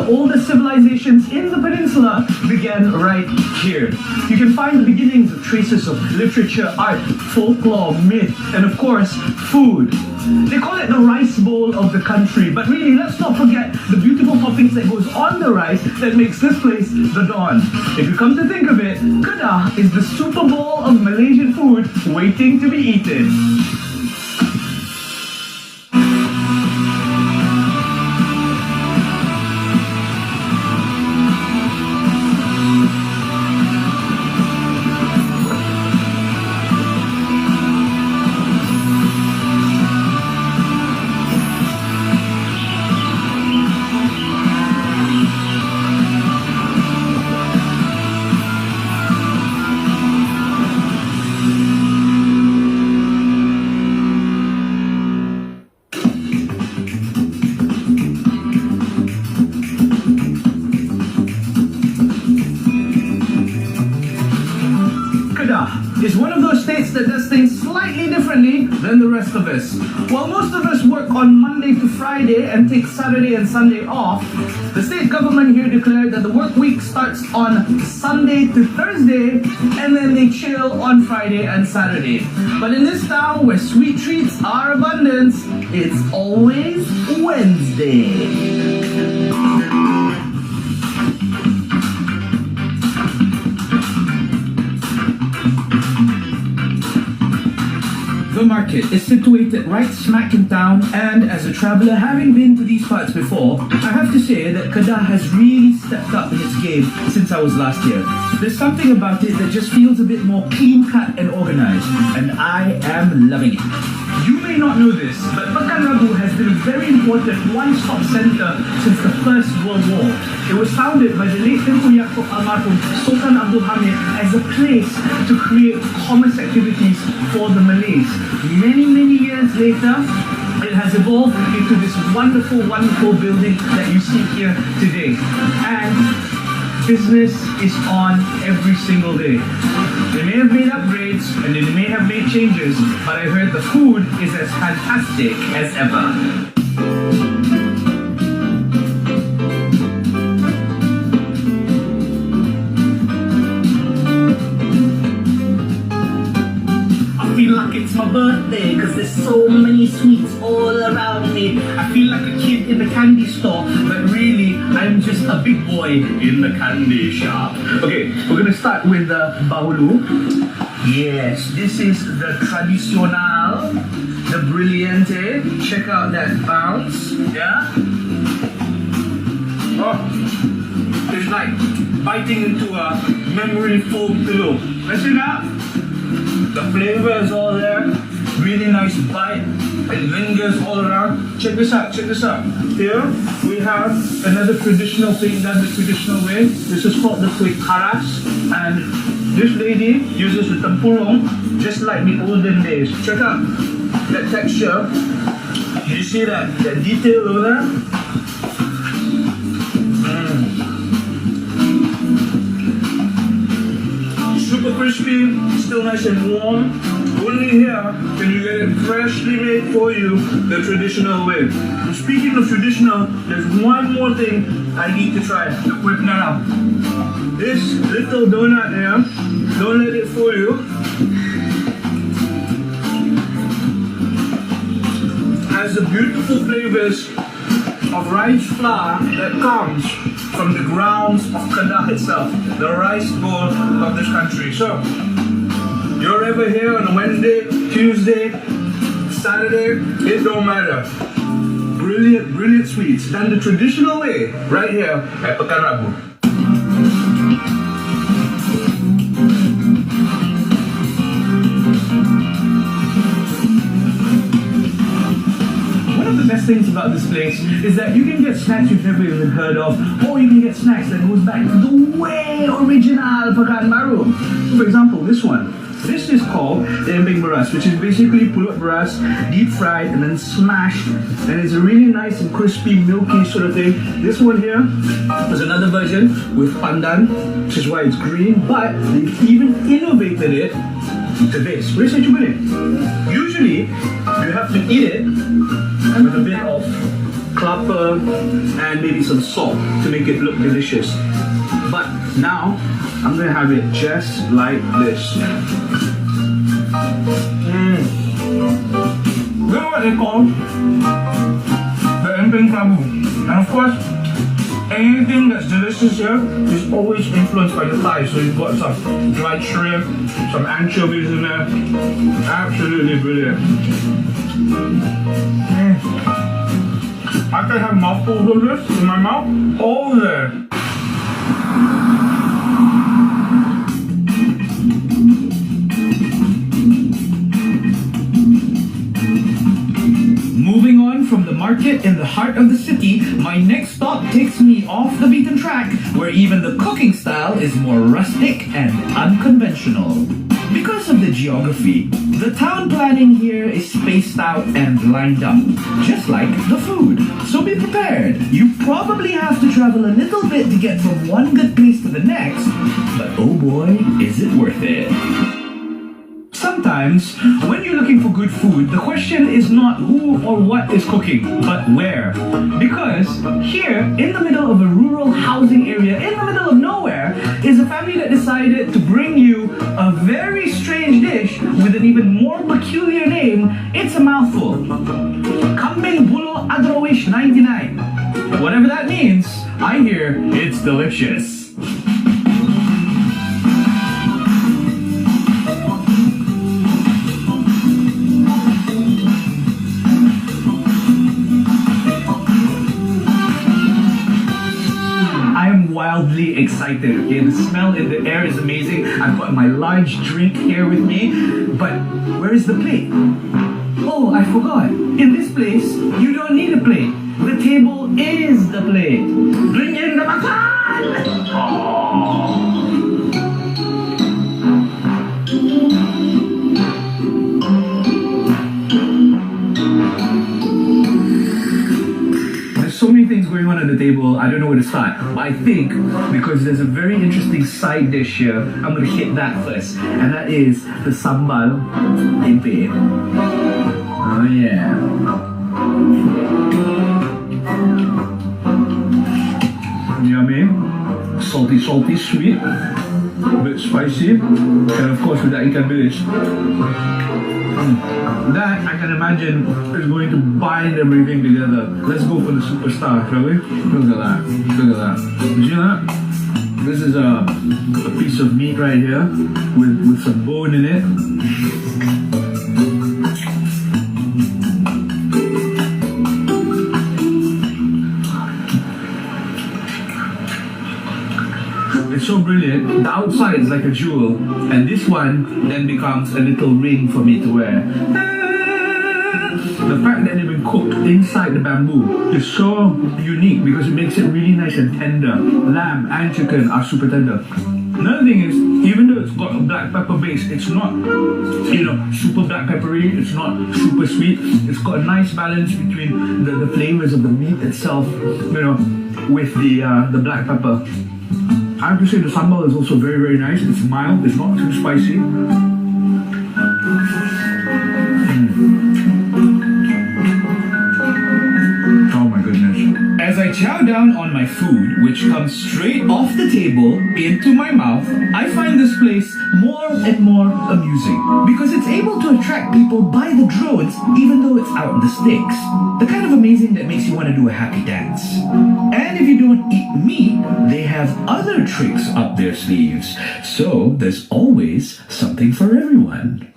oldest civilizations in the peninsula began right here. You can find the beginnings of traces of literature, art, folklore, myth, and of course, food. They call it the rice bowl of the country, but really, let's not forget the beautiful toppings that goes on the rice that makes this place the Dawn. If you come to think of it, Kedah is the Super Bowl of Malaysian food waiting to be eaten. Is one of those states that does things slightly differently than the rest of us. While most of us work on Monday to Friday and take Saturday and Sunday off, the state government here declared that the work week starts on Sunday to Thursday and then they chill on Friday and Saturday. But in this town where sweet treats are abundant, it's always Wednesday. The market is situated right smack in town, and as a traveller having been to these parts before, I have to say that Kedah has really stepped up in its game since I was last here. There's something about it that just feels a bit more clean-cut and organised, and I am loving it. You may not know this, but Pekan Rabu has been a very important one-stop centre since the First World War. It was founded by the late Tengku Yaakob almarhum Sultan Abdul Hamid as a place to create commerce activities for the Malays. Many years later, it has evolved into this wonderful building that you see here today. And business is on every single day. They may have made upgrades and they may have made changes, but I heard the food is as fantastic as ever. I feel like it's my birthday because there's so many sweets all around me. I feel like a kid in the candy store, but really I'm just a big boy in the candy shop. Okay, we're gonna start with the bahulu. Yes, this is the tradicional, the brilliante. Check out that bounce, yeah? Oh, it's like biting into a memory foam pillow. Listen up. The flavor is all there, really nice bite, it lingers all around. Check this out. Here we have another traditional thing done the traditional way. This is called the kuih karas, and this lady uses the tempurung just like the olden days. Check out that texture. You see that detail over there? Super crispy, still nice and warm. Only here can you get it freshly made for you the traditional way. And speaking of traditional, there's one more thing I need to try. The kuih nara. This little donut here, don't let it fool you, has the beautiful flavors of rice flour that comes from the grounds of Kedah itself, the rice bowl of this country. So, you're ever here on a Wednesday, Tuesday, Saturday, it don't matter. Brilliant sweets done the traditional way right here at Pekan Rabu. Best things about this place is that you can get snacks you've never even heard of, or you can get snacks that goes back to the way original Pekan Baru. For example, this one. This is called embeng beras, which is basically pulut beras, deep fried and then smashed, and it's a really nice and crispy, milky sort of thing. This one here is another version with pandan, which is why it's green, but they've even innovated it to this. Boleh saya cuba ni? Usually, you have to eat it with a bit of clapper, and maybe some salt to make it look delicious. But now, I'm gonna have it just like this. You know what they call the emping kabu? And of course, anything that's delicious here is always influenced by the Thai. So you've got some dried shrimp, some anchovies in there. Absolutely brilliant. I can have mouthfuls of this in my mouth all day. Moving on from the market in the heart of the city, my next stop takes me off the beaten track, where even the cooking style is more rustic and unconventional. Because of the geography, the town planning here is spaced out and lined up, just like the food. So be prepared. You probably have to travel a little bit to get from one good place to the next, but oh boy, is it worth it. Sometimes, when you're looking for good food, the question is not who or what is cooking, but where. Because here, in the middle of a rural housing area, in the middle of nowhere, is a family that decided to bring you a very strange dish with an even more peculiar name. It's a mouthful. Kambing Bulo Agrowish 99. Whatever that means, I hear it's delicious. Wildly excited. Okay, the smell in the air is amazing. I've got my large drink here with me, but where is the plate? Oh, I forgot. In this place, you don't need a plate. The table is the plate. Bring in the makan! Oh. So many things going on at the table, I don't know where to start. But I think, because there's a very interesting side dish here, I'm going to hit that first. And that is the sambal tempeh. Oh yeah. Yummy. Salty, sweet. A bit spicy. And of course with that ikan bilis. That, I can imagine, is going to bind everything together. Let's go for the superstar, shall we? Look at that. Look at that. You see that? This is a piece of meat right here with some bone in it. It's so brilliant. The outside is like a jewel, and this one then becomes a little ring for me to wear. The fact that they've been cooked inside the bamboo is so unique because it makes it really nice and tender. Lamb and chicken are super tender. Another thing is, even though it's got a black pepper base, it's not, super black peppery, it's not super sweet. It's got a nice balance between the flavors of the meat itself, with the black pepper. I have to say the sambal is also very, very nice. It's mild, it's not too spicy. Oh my goodness. As I chow down on my food, which comes straight off the table into my mouth, I find this place more and more amusing because it's able to attract people by the drones even though it's out in the sticks. The kind of amazing that makes you want to do a happy dance. And if you don't eat meat, they have other tricks up their sleeves. So there's always something for everyone.